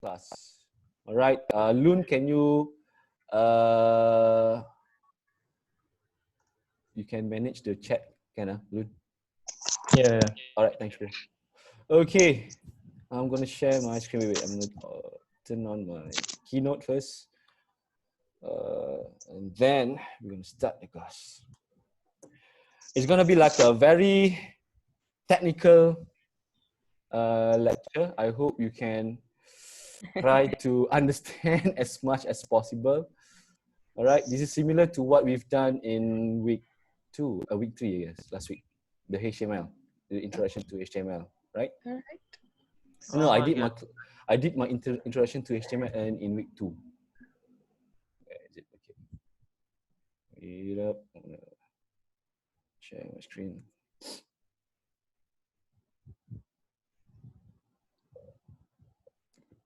class. All right, Loon, can you you can manage the chat, can Loon? Yeah. All right, thanks, bro. Okay, I'm gonna share my screen. Wait, I'm gonna turn on my keynote first, and then we're gonna start the class. It's gonna be like a very technical lecture. I hope you can try to understand as much as possible. All right, this is similar to what we've done in week 3, I guess, last week. The HTML, the introduction to HTML, right? All right. No, Yeah. I did my introduction to HTML and in week 2. Where is it? Okay. Wait up. I'm gonna share my screen.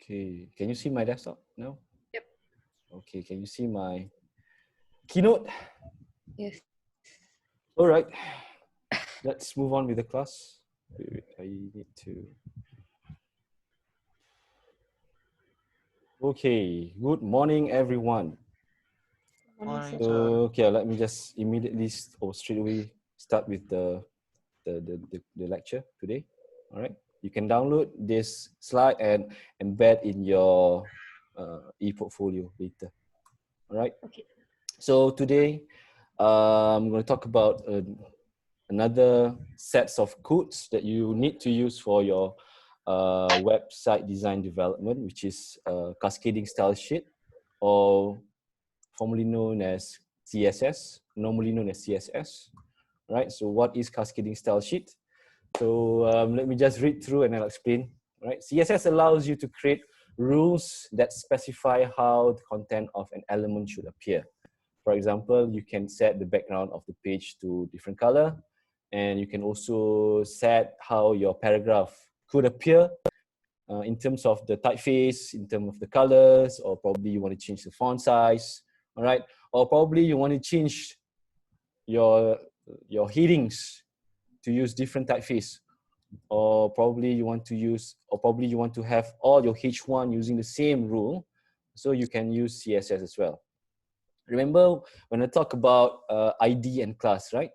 Okay, can you see my desktop now? Yep. Okay, can you see my keynote? Yes. All right, let's move on with the class. Wait, I need to. Okay, good morning, everyone. Morning, So, sir. okay, let me just immediately or straight away start with the lecture today. All right, you can download this slide and embed in your e-portfolio later. All right. Okay. So today I'm going to talk about another sets of codes that you need to use for your website design development, which is cascading style sheet, or formerly known as CSS, normally known as CSS. Right. So what is cascading style sheet? So let me just read through and I'll explain. Right. CSS allows you to create rules that specify how the content of an element should appear. For example, you can set the background of the page to different color, and you can also set how your paragraph could appear in terms of the typeface, in terms of the colors, or probably you want to change the font size, all right? Or probably you want to change your headings to use different typeface, or probably you want to have all your H1 using the same rule, so you can use CSS as well. Remember when I talk about ID and class, right?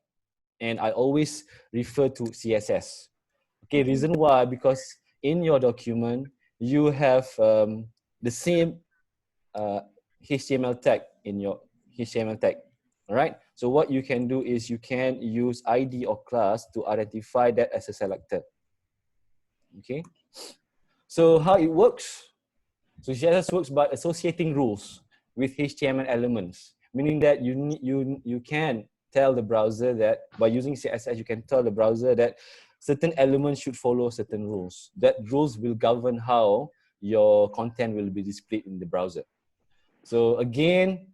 And I always refer to CSS. Okay, reason why? Because in your document, you have the same HTML tag in your HTML tag, all right? So what you can do is you can use ID or class to identify that as a selector, okay? So how it works? So CSS works by associating rules with HTML elements, meaning that you can tell the browser that by using CSS, you can tell the browser that certain elements should follow certain rules. That rules will govern how your content will be displayed in the browser. So again,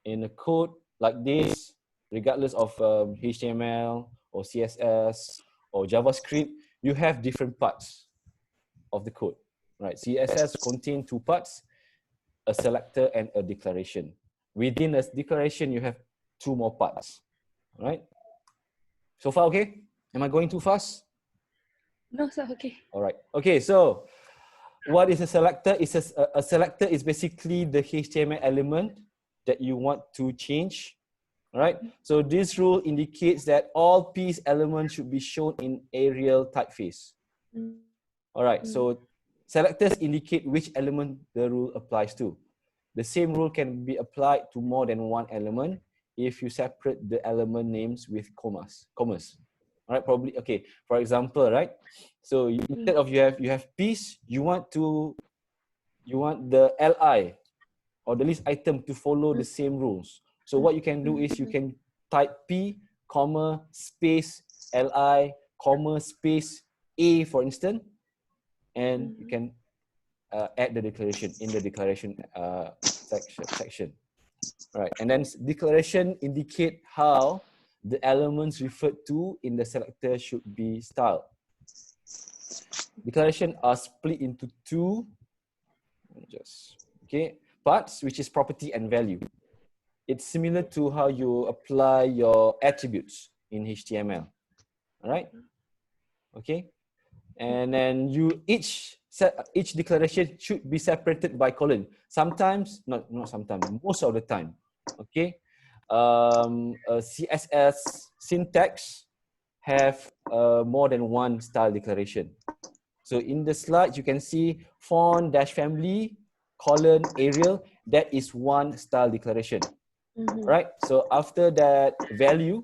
in a code like this, regardless of HTML or CSS or JavaScript, you have different parts of the code, right? CSS contains 2 parts, a selector and a declaration. Within a declaration, you have 2 more parts, right? So far, okay? Am I going too fast? No, sir. Okay. All right. Okay, so what is a selector? A selector is basically the HTML element that you want to change, all right? So this rule indicates that all piece elements should be shown in Arial typeface. All right, so selectors indicate which element the rule applies to. The same rule can be applied to more than one element if you separate the element names with commas. All right, probably, okay, for example, right? So instead of you have piece, you want the li or the list item to follow the same rules. So what you can do is you can type p, comma, space, li, comma, space, a, for instance, and you can add the declaration in the declaration section. All right, and then declaration indicate how the elements referred to in the selector should be styled. Declaration are split into 2 parts, which is property and value. It's similar to how you apply your attributes in HTML. All right, okay, and then each each declaration should be separated by colon. Sometimes, not sometimes, most of the time. Okay, CSS syntax have more than one style declaration. So in the slides, you can see font dash family colon Arial. That is one style declaration. Right? So after that value,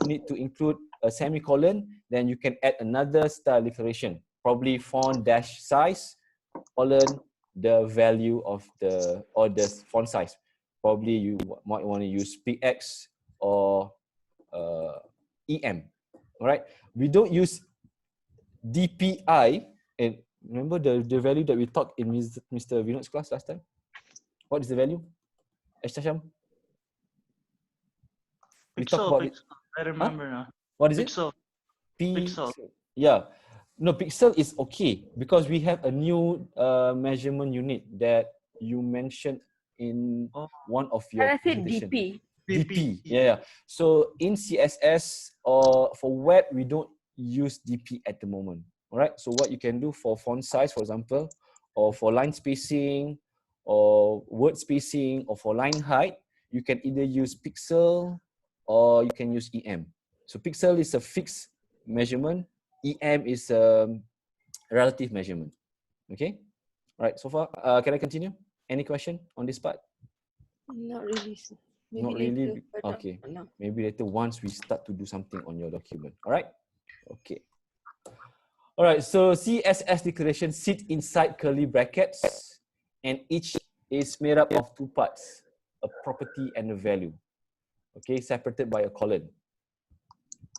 you need to include a semicolon, then you can add another style declaration, probably font dash size, colon, the value of the font size. Probably you might want to use PX or EM. All right. We don't use DPI, and remember the value that we talked in Mr. Vinod's class last time? What is the value? Ashtasham? We talked about it. I remember now. What is Pixel. it? Pixel. Yeah. No, pixel is okay because we have a new measurement unit that you mentioned in one of your I said presentation. DP. DP. Yeah. So in CSS or for web, we don't use DP at the moment. All right. So what you can do for font size, for example, or for line spacing, or word spacing, or for line height, you can either use pixel or you can use EM. So pixel is a fixed measurement. EM is a relative measurement. Okay. All right. So far, can I continue? Any question on this part? Not really. Maybe Not later, really. but Okay. not now. Maybe later once we start to do something on your document. All right. Okay. All right. So CSS declaration sit inside curly brackets, and each is made up of two parts: a property and a value. Okay, separated by a colon.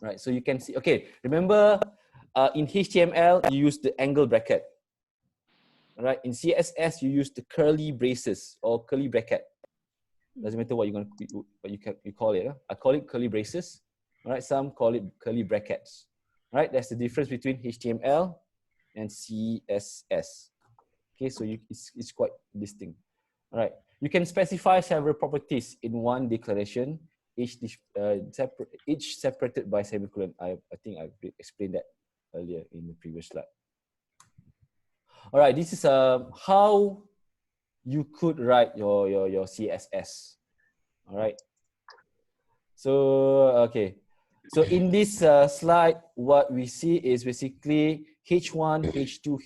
Right. So you can see. Okay. Remember, in HTML you use the angle bracket. All right. In CSS you use the curly braces or curly bracket. Doesn't matter what you call it. I call it curly braces. All right. Some call it curly brackets. All right. That's the difference between HTML and CSS. Okay. So it's quite distinct. All right. You can specify several properties in one declaration, each separated by semicolon. I think I explained that earlier in the previous slide. All right. This is how you could write your CSS. All right. So, okay. So in this slide, what we see is basically H1, H2,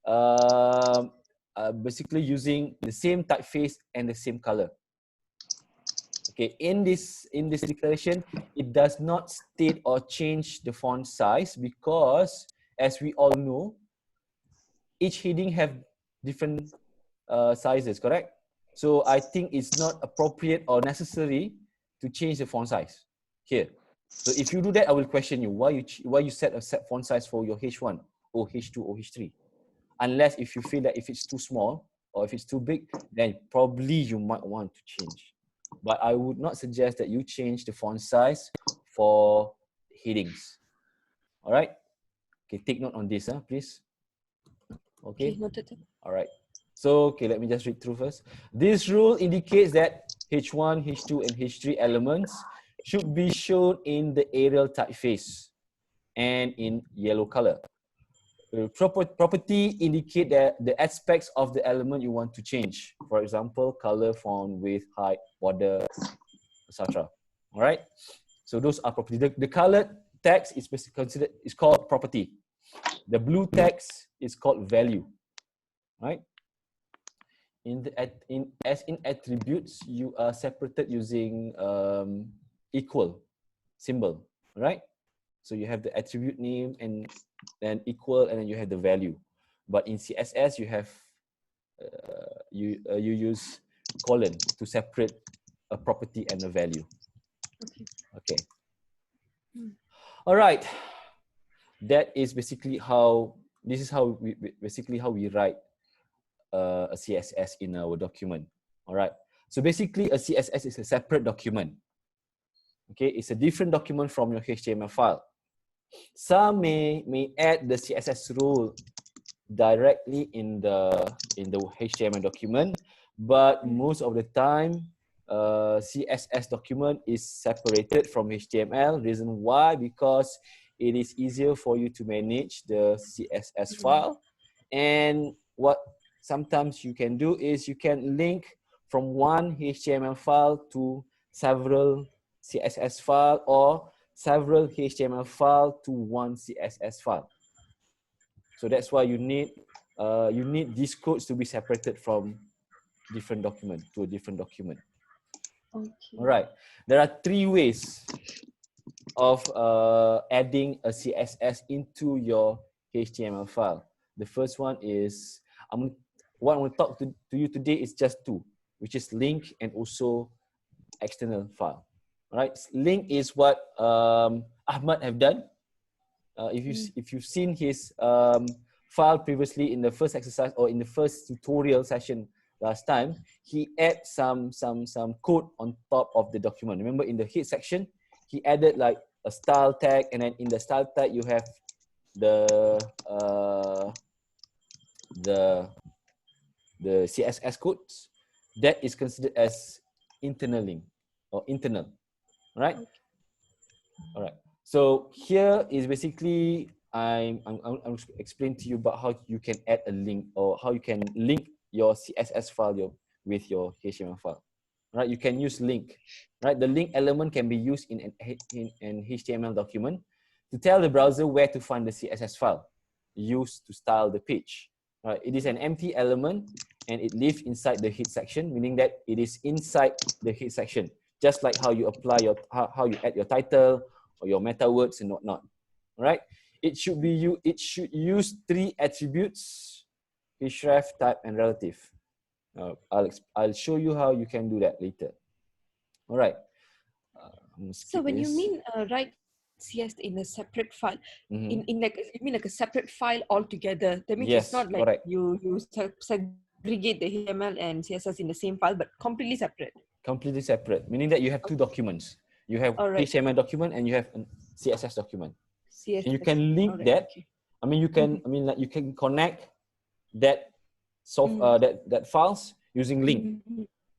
H3, basically using the same typeface and the same color. Okay, in this declaration, it does not state or change the font size because, as we all know, each heading have different sizes, correct? So I think it's not appropriate or necessary to change the font size here. So if you do that, I will question you why you set a set font size for your H1 or H2 or H3, unless if you feel that if it's too small or if it's too big, then probably you might want to change. But I would not suggest that you change the font size for headings. All right. Okay, take note on this, please. Okay. Noted. All right. So, okay, let me just read through first. This rule indicates that H1, H2, and H3 elements should be shown in the Arial typeface and in yellow color. Property indicate that the aspects of the element you want to change. For example, color, font, width, height, border, etc. All right. So those are property. The colored text is called property. The blue text is called value. Right. As in attributes, you are separated using equal symbol. Right. So you have the attribute name and then equal, and then you have the value. But in CSS, you have you use colon to separate a property and a value. Okay. All right. That is basically how we write a CSS in our document. All right. So basically, a CSS is a separate document. Okay, it's a different document from your HTML file. Some may add the CSS rule directly in the HTML document, but most of the time, CSS document is separated from HTML. Reason why? Because it is easier for you to manage the CSS file. And what sometimes you can do is you can link from one HTML file to several CSS file, or several HTML file to one CSS file. So that's why you need these codes to be separated from different document to a different document. Okay. All right. There are 3 ways of adding a CSS into your HTML file. The first one is, what I want to talk to you today is just 2, which is link and also external file. All right. Link is what Ahmad have done. If you've seen his file previously in the first exercise or in the first tutorial session last time, he added some code on top of the document. Remember, in the head section, he added like a style tag, and then in the style tag you have the CSS codes that is considered as internal link or internal, right? All right. So here is basically I'm explaining to you about how you can add a link, or how you can link your CSS file with your HTML file. Right? You can use link. Right? The link element can be used in an HTML document to tell the browser where to find the CSS file used to style the page. Right? It is an empty element and it lives inside the head section, meaning that it is inside the head section, just like how you apply how you add your title or your meta words and whatnot. Right? It should use 3 attributes: href, type, and relative. I'll show you how you can do that later. All right. So when you mean write CS in a separate file, in like, you mean like a separate file altogether? That means yes, it's not like correct. you segregate the HTML and CSS in the same file, but completely separate. Completely separate, meaning that you have 2 documents. You have HTML document and you have a CSS document. CSS. And you can link that. Okay. I mean, you can. I mean, like you can connect that that files using link,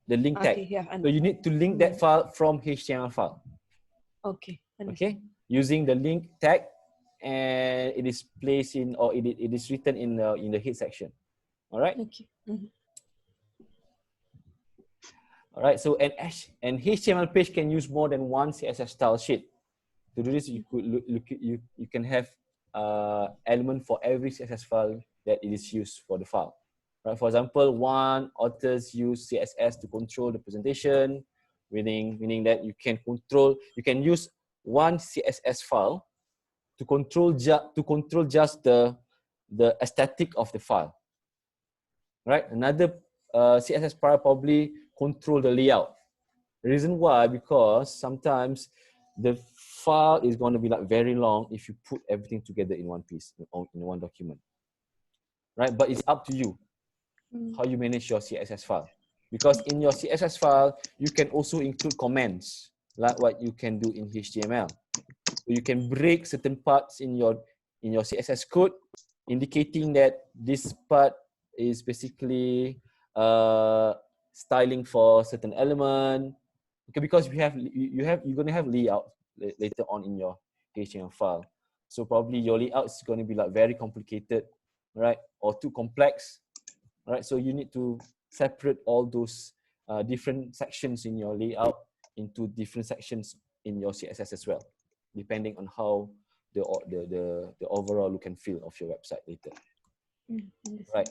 the link tag. Okay, yeah, so you need to link that file from HTML file. Okay. Okay, using the link tag, and it is placed in, or it is written in the head section. All right. Okay. All right. So an HTML page can use more than one CSS style sheet. To do this, you could you can have element for every CSS file that it is used for the file. Right. For example, one authors use CSS to control the presentation, meaning that you can use one CSS file to control just the aesthetic of the file. Right. Another CSS file probably control the layout. The reason why, because sometimes the file is going to be like very long if you put everything together in one piece, in one document, right? But it's up to you how you manage your CSS file, because in your CSS file you can also include comments like what you can do in HTML. So you can break certain parts in your CSS code, indicating that this part is basically styling for certain element. Okay, because you're gonna have layout later on in your HTML file. So probably your layout is going to be like very complicated, right, or too complex, right? So you need to separate all those different sections in your layout into different sections in your CSS as well, depending on how the overall look and feel of your website later. Right.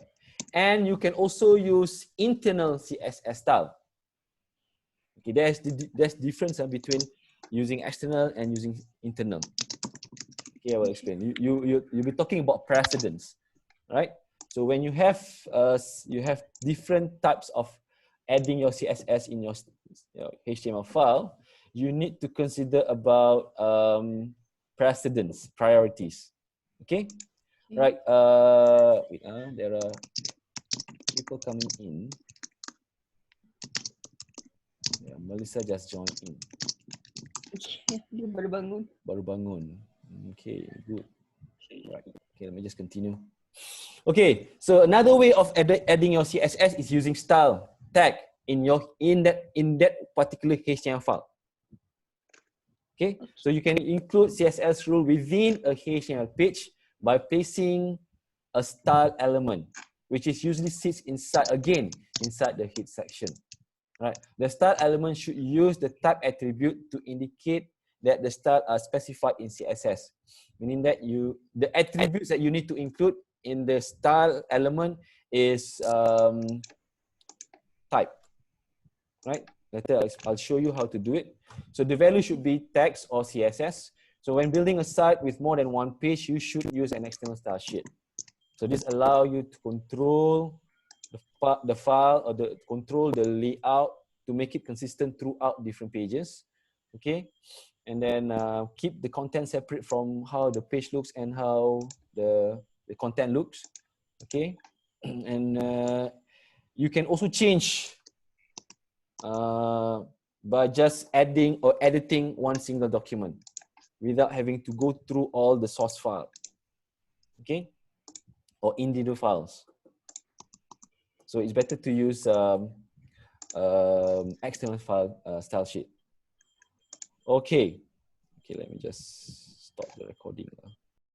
And you can also use internal CSS style. Okay, there's difference between using external and using internal. Okay, I will explain. You'll be talking about precedence, right? So when you have different types of adding your CSS in your HTML file, you need to consider about precedence, priorities. Okay, right? Wait, there are people coming in. Yeah, Melissa just joined in. Dia baru bangun. Baru bangun. Okay, good. Right. Okay, let me just continue. Okay, so another way of adding your CSS is using style tag in that particular HTML file. Okay, so you can include CSS rule within a HTML page by placing a style element, which is usually sits inside the head section. Right, the style element should use the type attribute to indicate that the style are specified in CSS, meaning that the attributes that you need to include in the style element is type. Right, later I'll show you how to do it. So the value should be text or CSS. So when building a site with more than one page, you should use an external style sheet. So this allows you to control the file or control the layout to make it consistent throughout different pages. Okay, and then keep the content separate from how the page looks and how the content looks. Okay, and you can also change by just adding or editing one single document without having to go through all the source file, okay, or individual files. So it's better to use external file style sheet. Okay, let me just stop the recording now.